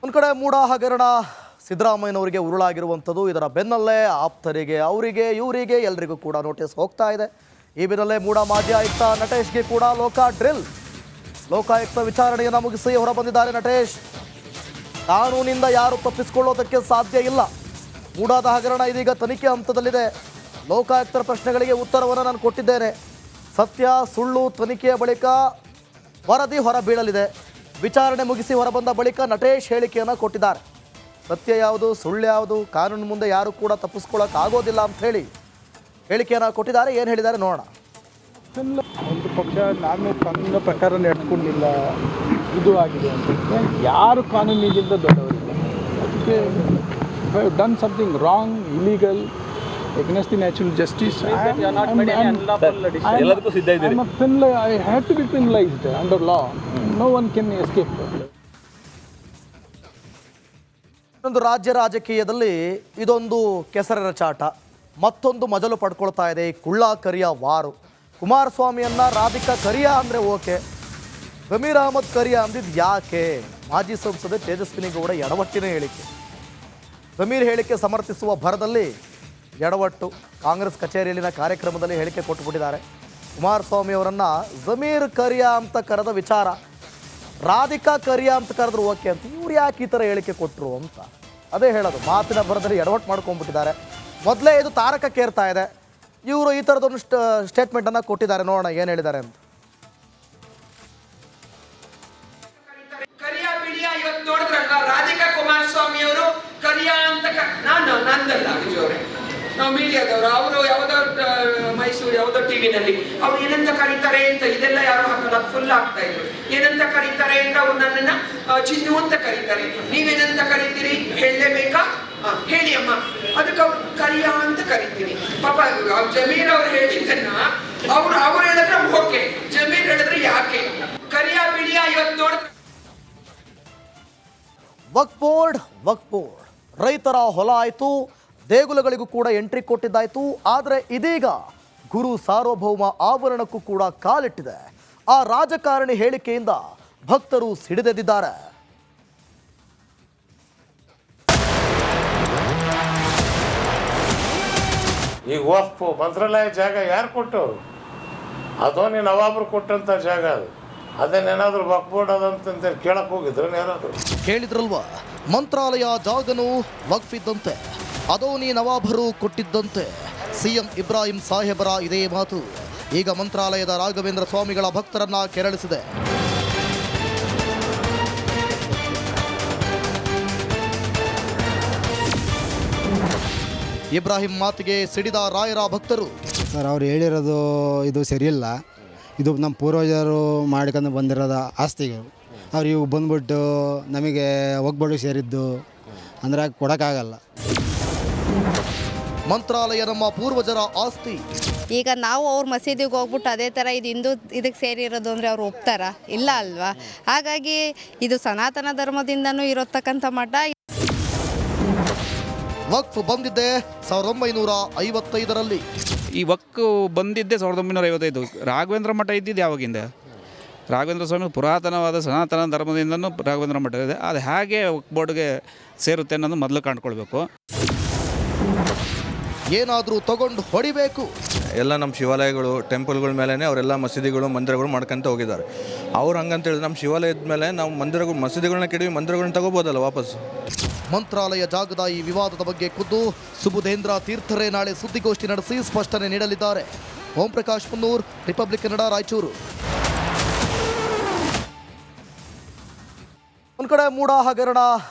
ಒಂದು ಕಡೆ ಮೂಡ ಹಗರಣ ಸಿದ್ದರಾಮಯ್ಯನವರಿಗೆ ಉರುಳಾಗಿರುವಂಥದ್ದು. ಇದರ ಬೆನ್ನಲ್ಲೇ ಆಪ್ತರಿಗೆ, ಅವರಿಗೆ, ಇವರಿಗೆ ಎಲ್ಲರಿಗೂ ಕೂಡ ನೋಟಿಸ್ ಹೋಗ್ತಾ ಇದೆ. ಈ ಬೆನ್ನಲ್ಲೇ ಮೂಡ ಮಾಜಿ ಆಯುಕ್ತ ನಟೇಶ್ಗೆ ಕೂಡ ಲೋಕಾಯುಕ್ತ ವಿಚಾರಣೆಯನ್ನು ಮುಗಿಸಿ ಹೊರಬಂದಿದ್ದಾರೆ ನಟೇಶ್. ಕಾನೂನಿಂದ ಯಾರು ತಪ್ಪಿಸಿಕೊಳ್ಳೋದಕ್ಕೆ ಸಾಧ್ಯ ಇಲ್ಲ. ಮೂಡಾದ ಹಗರಣ ಇದೀಗ ತನಿಖೆ ಹಂತದಲ್ಲಿದೆ. ಲೋಕಾಯುಕ್ತರ ಪ್ರಶ್ನೆಗಳಿಗೆ ಉತ್ತರವನ್ನು ನಾನು ಕೊಟ್ಟಿದ್ದೇನೆ. ಸತ್ಯ ಸುಳ್ಳು ತನಿಖೆಯ ಬಳಿಕ ವರದಿ ಹೊರಬೀಳಲಿದೆ. ವಿಚಾರಣೆ ಮುಗಿಸಿ ಹೊರಬಂದ ಬಳಿಕ ನಟೇಶ್ ಹೇಳಿಕೆಯನ್ನು ಕೊಟ್ಟಿದ್ದಾರೆ. ಸತ್ಯ ಯಾವುದು ಸುಳ್ಳು ಯಾವುದು ಕಾನೂನು ಮುಂದೆ ಯಾರು ಕೂಡ ತಪ್ಪಿಸ್ಕೊಳ್ಳೋಕ್ಕಾಗೋದಿಲ್ಲ ಅಂತ ಹೇಳಿ ಹೇಳಿಕೆಯನ್ನು ಕೊಟ್ಟಿದ್ದಾರೆ. ಏನು ಹೇಳಿದ್ದಾರೆ ನೋಡೋಣ. ಒಂದು ಪಕ್ಷ ನಾನು ಕಾನೂನಿನ ಪ್ರಕಾರ ನಡೆದುಕೊಂಡಿಲ್ಲ, ಇದು ಆಗಿದೆ ಅಂತ ಯಾರು ಕಾನೂನಿಗಿಂತ ದೊಡ್ಡವರಿಲ್ಲ. ಅದಕ್ಕೆ done something wrong, illegal, against the natural justice. I had to be penalized under law. No one can escape. ಒಂದು ರಾಜ್ಯ ರಾಜಕೀಯದಲ್ಲಿ ಇದೊಂದು ಕೆಸರರ ಚಾಟ, ಮತ್ತೊಂದು ಮಜಲು ಪಡ್ಕೊಳ್ತಾ ಇದೆ. ಕುಳ್ಳ ಕರಿಯ ವಾರು. ಕುಮಾರಸ್ವಾಮಿಯನ್ನ ರಾಧಿಕಾ ಕರಿಯ ಅಂದರೆ ಓಕೆ, ಜಮೀರ್ ಅಹಮದ್ ಕರಿಯ ಅಂದಿದ್ದು ಯಾಕೆ? ಮಾಜಿ ಸಂಸದೆ ತೇಜಸ್ವಿನಿ ಗೌಡ ಎಡವಟ್ಟಿನ ಹೇಳಿಕೆ. ಜಮೀರ್ ಹೇಳಿಕೆ ಸಮರ್ಥಿಸುವ ಭರದಲ್ಲಿ ಎಡವಟ್ಟು. ಕಾಂಗ್ರೆಸ್ ಕಚೇರಿಯಲ್ಲಿನ ಕಾರ್ಯಕ್ರಮದಲ್ಲಿ ಹೇಳಿಕೆ ಕೊಟ್ಟುಬಿಟ್ಟಿದ್ದಾರೆ. ಕುಮಾರಸ್ವಾಮಿ ಅವರನ್ನು ಜಮೀರ್ ಕರಿಯಾ ಅಂತ ಕರೆದ ವಿಚಾರ, ರಾಧಿಕಾ ಕರಿಯಾ ಅಂತ ಕರೆದ್ರು ಓಕೆ ಅಂತ, ಇವ್ರು ಯಾಕೆ ಈ ಥರ ಹೇಳಿಕೆ ಕೊಟ್ಟರು ಅಂತ ಅದೇ ಹೇಳೋದು. ಮಾತಿನ ಭರದಲ್ಲಿ ಎಡವಟ್ಟು ಮಾಡ್ಕೊಂಡ್ಬಿಟ್ಟಿದ್ದಾರೆ. ಮೊದಲೇ ಇದು ತಾರಕಕ್ಕೇರ್ತಾ ಇದೆ. ಇವರು ಈ ಥರದೊಂದು ಸ್ಟೇಟ್ಮೆಂಟನ್ನು ಕೊಟ್ಟಿದ್ದಾರೆ. ನೋಡೋಣ ಏನು ಹೇಳಿದ್ದಾರೆ ಅಂತ. ರಾಧಿಕಾ ಕುಮಾರಸ್ವಾಮಿ ಅವರು ಕರಿಯಾ ಅಂತ ನಂದಲ್ಲ ವಿಜಯವ್ರೆ, ನಾವು ಮೀಡಿಯಾದವರು, ಅವರು ಯಾವುದೋ ಮೈಸೂರು ಯಾವುದೋ ಟಿವಿನಲ್ಲಿ ಅವ್ರು ಏನಂತ ಕರೀತಾರೆ ಅಂತ ಇದೆಲ್ಲ ಯಾರು ಹಾಕಲ್ಲ, ಫುಲ್ ಆಗ್ತಾ ಇದ್ರು. ಏನಂತ ಕರೀತಾರೆ ಅಂತ ಅವ್ರು ನನ್ನನ್ನ ಚಿನ್ನು ಅಂತ ಕರೀತಾರೆ. ನೀವೇನಂತ ಕರೀತೀರಿ ಹೇಳಲೇಬೇಕಾ? ಹೇಳಿ ಅಮ್ಮ. ಅದಕ್ಕೆ ಅವ್ರು ಕರಿಯಾ ಅಂತ ಕರಿತೀನಿ. ಪಾಪ ಜಮೀರ್ ಅವ್ರು ಹೇಳಿದ್ದನ್ನ ಅವ್ರು ಹೇಳಿದ್ರೆ ಓಕೆ, ಜಮೀರ್ ಹೇಳಿದ್ರೆ ಯಾಕೆ ಕರಿಯಾ ಬಿಡಿಯಾ? ಇವತ್ತು ನೋಡಿದ್ರೆ ವಕ್ಫ್ ಬೋರ್ಡ್ ರೈತರ ಹೊಲ ಆಯಿತು, ದೇಗುಲಗಳಿಗೂ ಕೂಡ ಎಂಟ್ರಿ ಕೊಟ್ಟಿದ್ದಾಯಿತು. ಆದರೆ ಇದೀಗ ಗುರು ಸಾರ್ವಭೌಮ ಆವರಣಕ್ಕೂ ಕೂಡ ಕಾಲಿಟ್ಟಿದೆ. ಆ ರಾಜಕಾರಣಿ ಹೇಳಿಕೆಯಿಂದ ಭಕ್ತರು ಸಿಡಿದೆದ್ದಿದ್ದಾರೆ. ಈಗ ವಕ್ಫ್ ಮಂತ್ರಾಲಯ ಜಾಗ ಯಾರು ಕೊಟ್ಟವರು? ಅದೋನಿ ನವಾಬರು ಕೊಟ್ಟಂಥ ಜಾಗ ಅದು. ಅದನ್ನೇನಾದರೂ ವಕ್ಫ್ ಬೋರ್ಡ್ ಅದಂತ ಕೇಳಕ್ಕೆ ಹೋಗಿದ್ರು ಯಾರಾದರೂ? ಕೇಳಿದ್ರಲ್ವಾ, ಮಂತ್ರಾಲಯ ಜಾಗನೂ ವಕ್ಫ್ ಇದ್ದಂತೆ, ಅದೋನಿ ನವಾಬರು ಕೊಟ್ಟಿದ್ದಂತೆ. ಸಿಎಂ ಇಬ್ರಾಹಿಂ ಸಾಹೇಬರ ಇದೇ ಮಾತು ಈಗ ಮಂತ್ರಾಲಯದ ರಾಘವೇಂದ್ರ ಸ್ವಾಮಿಗಳ ಭಕ್ತರನ್ನ ಕೆರಳಿಸಿದೆ. ಇಬ್ರಾಹಿಂ ಮಾತಿಗೆ ಸಿಡಿದ ರಾಯರ ಭಕ್ತರು. ಸರ್, ಅವ್ರು ಹೇಳಿರೋದು ಇದು ಸರಿಯಿಲ್ಲ. ಇದು ನಮ್ಮ ಪೂರ್ವಜರು ಮಾಡ್ಕೊಂಡು ಬಂದಿರೋದು ಆಸ್ತಿಗಳು. ಅವ್ರು ಇವು ಬಂದ್ಬಿಟ್ಟು ನಮಗೆ ಹೋಗ್ಬಿಟ್ಟು ಸೇರಿದ್ದು ಅಂದರೆ ಕೊಡೋಕ್ಕಾಗಲ್ಲ. ಮಂತ್ರಾಲಯ ನಮ್ಮ ಪೂರ್ವಜರ ಆಸ್ತಿ. ಈಗ ನಾವು ಅವ್ರ ಮಸೀದಿಗೆ ಹೋಗ್ಬಿಟ್ಟು ಅದೇ ಥರ ಇದು ಹಿಂದೂ ಇದಕ್ಕೆ ಸೇರಿರೋದು ಅಂದರೆ ಅವ್ರು ಒಪ್ತಾರ? ಇಲ್ಲ ಅಲ್ವಾ? ಹಾಗಾಗಿ ಇದು ಸನಾತನ ಧರ್ಮದಿಂದನೂ ಇರತಕ್ಕಂಥ ಮಠ. ವಕ್ಫ್ ಬಂದಿದ್ದೆ 1955ರಲ್ಲಿ. ಈ ವಕ್ಫ್ ಬಂದಿದ್ದೆ 1955. ರಾಘವೇಂದ್ರ ಮಠ ಇದ್ದಿದ್ದು ಯಾವಾಗಿಂದ? ರಾಘವೇಂದ್ರ ಸ್ವಾಮಿ ಪುರಾತನವಾದ ಸನಾತನ ಧರ್ಮದಿಂದನೂ ರಾಘವೇಂದ್ರ ಮಠ ಇದೆ. ಅದು ಹೇಗೆ ವಕ್ಫ್ ಬೋರ್ಡ್ಗೆ ಸೇರುತ್ತೆ ಅನ್ನೋದು ಮೊದಲು ಕಂಡುಕೊಳ್ಬೇಕು. ಏನಾದರೂ ತಗೊಂಡು ಹೊಡಿಬೇಕು. ಎಲ್ಲ ನಮ್ಮ ಶಿವಾಲಯಗಳು ಟೆಂಪಲ್ಗಳ ಮೇಲೆ ಅವರೆಲ್ಲ ಮಸೀದಿಗಳು ಮಂದಿರಗಳು ಮಾಡ್ಕೊಂತ ಹೋಗಿದ್ದಾರೆ. ಅವ್ರು ಹಂಗಂತ ಹೇಳಿದ್ರೆ ನಮ್ಮ ಶಿವಾಲಯದ ಮೇಲೆ ನಾವು ಮಂದಿರಗಳು ಮಸೀದಿಗಳನ್ನ ಕೆಡವಿ ಮಂದಿರಗಳನ್ನ ತಗೋಬೋದಲ್ಲ ವಾಪಸ್. ಮಂತ್ರಾಲಯ ಜಾಗದ ಈ ವಿವಾದದ ಬಗ್ಗೆ ಖುದ್ದು ಸುಬುಧೇಂದ್ರ ತೀರ್ಥರೇ ನಾಳೆ ಸುದ್ದಿಗೋಷ್ಠಿ ನಡೆಸಿ ಸ್ಪಷ್ಟನೆ ನೀಡಲಿದ್ದಾರೆ. ಓಂ ಪ್ರಕಾಶ್ ಮುನ್ನೂರ್, ರಿಪಬ್ಲಿಕ್ ಕನ್ನಡ, ರಾಯಚೂರು. ಒಂದು ಕಡೆ ಮೂಡ ಹಗರಣ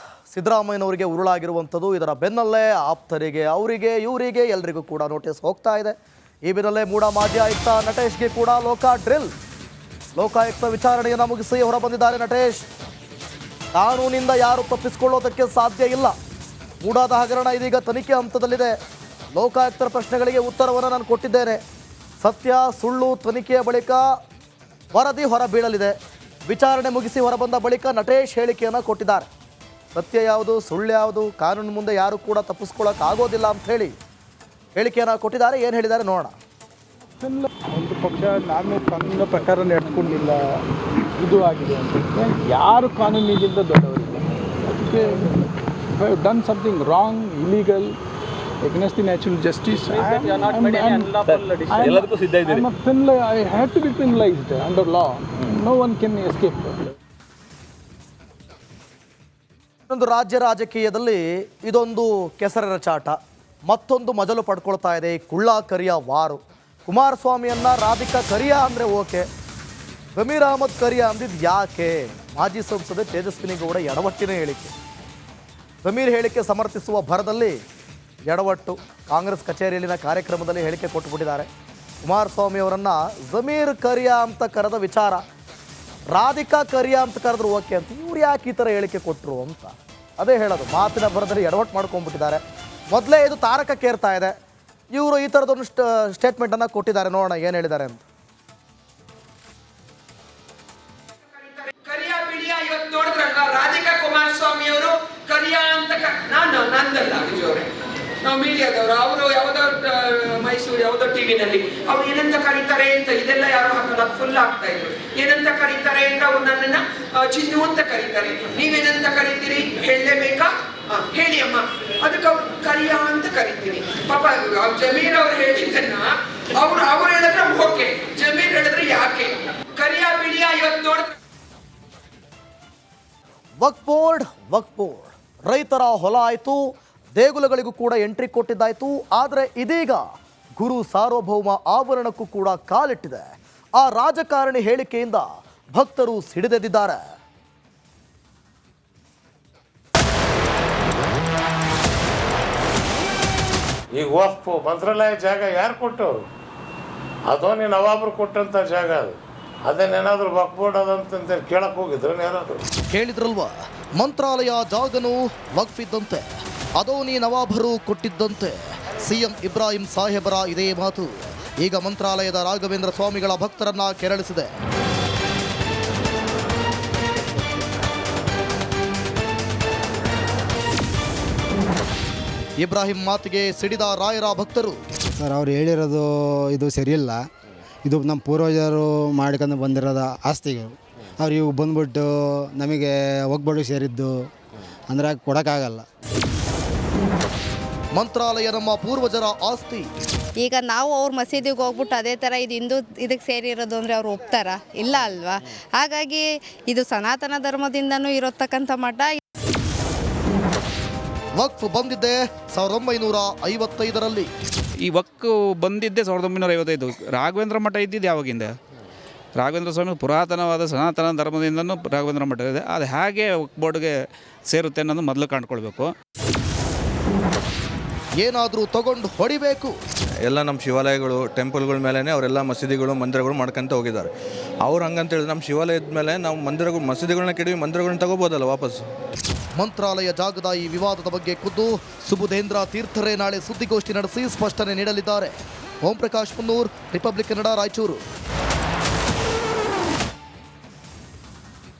ಸಿದ್ದರಾಮಯ್ಯನವರಿಗೆ ಉರುಳಾಗಿರುವಂಥದ್ದು. ಇದರ ಬೆನ್ನಲ್ಲೇ ಆಪ್ತರಿಗೆ, ಅವರಿಗೆ, ಇವರಿಗೆ ಎಲ್ಲರಿಗೂ ಕೂಡ ನೋಟಿಸ್ ಹೋಗ್ತಾ ಇದೆ. ಈ ಬೆನ್ನಲ್ಲೇ ಮೂಡ ಮಾಜಿ ಆಯುಕ್ತ ನಟೇಶ್ಗೆ ಕೂಡ ಲೋಕಾಯುಕ್ತ ವಿಚಾರಣೆಯನ್ನು ಮುಗಿಸಿ ಹೊರಬಂದಿದ್ದಾರೆ ನಟೇಶ್. ಕಾನೂನಿಂದ ಯಾರು ತಪ್ಪಿಸಿಕೊಳ್ಳೋದಕ್ಕೆ ಸಾಧ್ಯ ಇಲ್ಲ. ಮೂಡಾದ ಹಗರಣ ಇದೀಗ ತನಿಖೆ ಹಂತದಲ್ಲಿದೆ. ಲೋಕಾಯುಕ್ತರ ಪ್ರಶ್ನೆಗಳಿಗೆ ಉತ್ತರವನ್ನು ನಾನು ಕೊಟ್ಟಿದ್ದೇನೆ. ಸತ್ಯ ಸುಳ್ಳು ತನಿಖೆಯ ಬಳಿಕ ವರದಿ ಹೊರಬೀಳಲಿದೆ. ವಿಚಾರಣೆ ಮುಗಿಸಿ ಹೊರಬಂದ ಬಳಿಕ ನಟೇಶ್ ಹೇಳಿಕೆಯನ್ನು ಕೊಟ್ಟಿದ್ದಾರೆ. ಸತ್ಯ ಯಾವುದು ಸುಳ್ಳು ಯಾವುದು ಕಾನೂನು ಮುಂದೆ ಯಾರು ಕೂಡ ತಪ್ಪಿಸ್ಕೊಳ್ಳೋಕ್ಕಾಗೋದಿಲ್ಲ ಅಂತ ಹೇಳಿ ಹೇಳಿಕೆಯನ್ನು ಕೊಟ್ಟಿದ್ದಾರೆ. ಏನು ಹೇಳಿದ್ದಾರೆ ನೋಡೋಣ. ಒಂದು ಪಕ್ಷ ನಾನು ಕಾನೂನಿನ ಪ್ರಕಾರ ನಡೆದುಕೊಂಡಿಲ್ಲ, ಇದು ಆಗಿದೆ ಅಂತ ಯಾರು ಕಾನೂನಿಗಿಂತ ದೊಡ್ಡವರಿಲ್ಲ. ಅದಕ್ಕೆ ಅದಕ್ಕೆ if I have done something wrong, illegal, against the natural justice, I have to be penalized under law. No one can escape. ಒಂದು ರಾಜ್ಯ ರಾಜಕೀಯದಲ್ಲಿ ಇದೊಂದು ಕೆಸರರ ಚಾಟ, ಮತ್ತೊಂದು ಮಜಲು ಪಡ್ಕೊಳ್ತಾ ಇದೆ ಈ ಕುಳ್ಳ ಕರಿಯ ವಾರು. ಕುಮಾರಸ್ವಾಮಿಯನ್ನ ರಾಧಿಕಾ ಕರಿಯಾ ಅಂದರೆ ಓಕೆ, ಜಮೀರ್ ಅಹಮದ್ ಕರಿಯಾ ಅಂದಿದ್ದು ಯಾಕೆ? ಮಾಜಿ ಸಂಸದೆ ತೇಜಸ್ವಿನಿ ಗೌಡ ಎಡವಟ್ಟಿನ ಹೇಳಿಕೆ. ಜಮೀರ್ ಹೇಳಿಕೆ ಸಮರ್ಥಿಸುವ ಭರದಲ್ಲಿ ಎಡವಟ್ಟು. ಕಾಂಗ್ರೆಸ್ ಕಚೇರಿಯಲ್ಲಿನ ಕಾರ್ಯಕ್ರಮದಲ್ಲಿ ಹೇಳಿಕೆ ಕೊಟ್ಟುಬಿಟ್ಟಿದ್ದಾರೆ. ಕುಮಾರಸ್ವಾಮಿ ಅವರನ್ನು ಜಮೀರ್ ಕರಿಯಾ ಅಂತ ಕರೆದ ವಿಚಾರ, ರಾಧಿಕಾ ಕರಿಯಾ ಅಂತ ಕರೆದ್ರು ಓಕೆ ಅಂತ, ಇವ್ರು ಯಾಕೆ ಈ ಥರ ಹೇಳಿಕೆ ಕೊಟ್ಟರು ಅಂತ ಅದೇ ಹೇಳೋದು. ಮಾತಿನ ಭರದಲ್ಲಿ ಎಡವಟ್ಟು ಮಾಡ್ಕೊಂಡ್ಬಿಟ್ಟಿದ್ದಾರೆ. ಮೊದಲೇ ಇದು ತಾರಕಕ್ಕೇರ್ತಾ ಇದೆ. ಇವರು ಈ ಥರದೊಂದು ಸ್ಟೇಟ್ಮೆಂಟನ್ನು ಕೊಟ್ಟಿದ್ದಾರೆ. ನೋಡೋಣ ಏನು ಹೇಳಿದ್ದಾರೆ ಅಂತ. ಕರಿಯಾ ಬಿಳಿಯ ಇವತ್ತು ನೋಡಿದ್ರಲ್ವಾ, ರಾಧಿಕಾ ಕುಮಾರಸ್ವಾಮಿ ಅವರು ಕರಿಯಾ ಅಂತ ನಂದಲ್ಲ ವಿಜಯವ್ರೆ, ನಾವು ಮೀಡಿಯಾದವರು, ಅವರು ಯಾವುದೋ ಮೈಸೂರು ಯಾವುದೋ ಟಿವಿನಲ್ಲಿ ಅವ್ರು ಏನಂತ ಕರೀತಾರೆ ಅಂತ, ಇದೆಲ್ಲ ಯಾರು ಹಾಕಲ್ಲ, ಫುಲ್ ಆಗ್ತಾ ಇದ್ರು. ಏನಂತ ಕರೀತಾರೆ ಅಂತ ಅವ್ರು ನನ್ನನ್ನ ಚಿನ್ನು ಅಂತ ಕರೀತಾರೆ. ನೀವೇನಂತ ಕರೀತೀರಿ ಹೇಳಲೇಬೇಕಾ? ಹೇಳಿ ಅಮ್ಮ. ಅದಕ್ಕೆ ಅವ್ರು ಕರಿಯಾ ಅಂತ ಕರಿತೀನಿ. ಪಾಪ ಜಮೀರ್ ಅವ್ರು ಹೇಳಿದ್ದನ್ನ ಅವ್ರು ಹೇಳಿದ್ರೆ ಓಕೆ, ಜಮೀರ್ ಹೇಳಿದ್ರೆ ಯಾಕೆ? ಕರಿಯಾ ಬಿಳಿಯ ಇವತ್ತು ನೋಡಿದ್ರೆ ವಕ್ಫ್ ಬೋರ್ಡ್ ರೈತರ ಹೊಲ ಆಯಿತು, ದೇಗುಲಗಳಿಗೂ ಕೂಡ ಎಂಟ್ರಿ ಕೊಟ್ಟಿದ್ದಾಯಿತು. ಆದರೆ ಇದೀಗ ಗುರು ಸಾರ್ವಭೌಮ ಆವರಣಕ್ಕೂ ಕೂಡ ಕಾಲಿಟ್ಟಿದೆ. ಆ ರಾಜಕಾರಣಿ ಹೇಳಿಕೆಯಿಂದ ಭಕ್ತರು ಸಿಡಿದೆದ್ದಿದ್ದಾರೆ. ಈಗ ವಕ್ಫ್ ಮಂತ್ರಾಲಯ ಜಾಗ ಯಾರು ಕೊಟ್ಟವರು? ಅದೋ ನೀನು ನವಾಬರು ಕೊಟ್ಟಂಥ ಜಾಗ ಅದು. ಅದನ್ನೇನಾದರೂ ವಕ್ಫ್ ಬೋರ್ಡ್ ಅದಂತ ಕೇಳಕ್ಕೆ ಹೋಗಿದ್ರು ಯಾರಾದರೂ? ಕೇಳಿದ್ರಲ್ವಾ, ಮಂತ್ರಾಲಯ ಜಾಗನೂ ವಕ್ಫ್ ಇದ್ದಂತೆ, ಅದೋನಿ ನವಾಬರು ಕೊಟ್ಟಿದ್ದಂತೆ. ಸಿಎಂ ಇಬ್ರಾಹಿಂ ಸಾಹೇಬರ ಇದೇ ಮಾತು ಈಗ ಮಂತ್ರಾಲಯದ ರಾಘವೇಂದ್ರ ಸ್ವಾಮಿಗಳ ಭಕ್ತರನ್ನ ಕೆರಳಿಸಿದೆ. ಇಬ್ರಾಹಿಂ ಮಾತಿಗೆ ಸಿಡಿದ ರಾಯರ ಭಕ್ತರು. ಸರ್ ಅವ್ರು ಹೇಳಿರೋದು ಇದು ಸರಿಯಿಲ್ಲ. ಇದು ನಮ್ಮ ಪೂರ್ವಜರು ಮಾಡ್ಕೊಂಡು ಬಂದಿರೋದ ಆಸ್ತಿಗಳು. ಅವ್ರು ಇವು ಬಂದ್ಬಿಟ್ಟು ನಮಗೆ ಒಗ್ಗಟ್ಟು ಸೇರಿದ್ದು ಅಂದರೆ ಕೊಡೋಕ್ಕಾಗಲ್ಲ. ಮಂತ್ರಾಲಯ ನಮ್ಮ ಪೂರ್ವಜರ ಆಸ್ತಿ. ಈಗ ನಾವು ಅವ್ರ ಮಸೀದಿಗೆ ಹೋಗ್ಬಿಟ್ಟು ಅದೇ ಥರ ಇದು ಹಿಂದೂ ಇದಕ್ಕೆ ಸೇರಿರೋದು ಅಂದರೆ ಅವ್ರು ಒಪ್ತಾರ? ಇಲ್ಲ ಅಲ್ವಾ? ಹಾಗಾಗಿ ಇದು ಸನಾತನ ಧರ್ಮದಿಂದನೂ ಇರತಕ್ಕಂಥ ಮಠ. ವಕ್ಫ್ ಬಂದಿದ್ದೆ 1955ರಲ್ಲಿ. ಈ ವಕ್ಕು ಬಂದಿದ್ದೆ 1955. ರಾಘವೇಂದ್ರ ಮಠ ಇದ್ದಿದ್ದು ಯಾವಾಗಿಂದ? ರಾಘವೇಂದ್ರ ಸ್ವಾಮಿ ಪುರಾತನವಾದ ಸನಾತನ ಧರ್ಮದಿಂದನೂ ರಾಘವೇಂದ್ರ ಮಠ ಇದೆ. ಅದು ಹೇಗೆ ವಕ್ಫ್ ಬೋರ್ಡ್ಗೆ ಸೇರುತ್ತೆ ಅನ್ನೋದು ಮೊದಲು ಕಂಡುಕೊಳ್ಬೇಕು. ಏನಾದರೂ ತಗೊಂಡು ಹೊಡಿಬೇಕು. ಎಲ್ಲ ನಮ್ಮ ಶಿವಾಲಯಗಳು ಟೆಂಪಲ್ಗಳ ಮೇಲೆ ಅವರೆಲ್ಲ ಮಸೀದಿಗಳು ಮಂದಿರಗಳು ಮಾಡ್ಕೊಂತ ಹೋಗಿದ್ದಾರೆ. ಅವ್ರು ಹಂಗಂತ ಹೇಳಿದ್ರೆ ನಮ್ಮ ಶಿವಾಲಯದ ಮೇಲೆ ನಾವು ಮಸೀದಿಗಳನ್ನ ಕೆಡವಿ ಮಂದಿರಗಳನ್ನ ತಗೋಬೋದಲ್ಲ ವಾಪಸ್. ಮಂತ್ರಾಲಯ ಜಾಗದ ಈ ವಿವಾದದ ಬಗ್ಗೆ ಖುದ್ದು ಸುಬುಧೇಂದ್ರ ತೀರ್ಥರೇ ನಾಳೆ ಸುದ್ದಿಗೋಷ್ಠಿ ನಡೆಸಿ ಸ್ಪಷ್ಟನೆ ನೀಡಲಿದ್ದಾರೆ. ಓಂ ಪ್ರಕಾಶ್ ಮುನ್ನೂರ್, ರಿಪಬ್ಲಿಕ್ ಕನ್ನಡ, ರಾಯಚೂರು.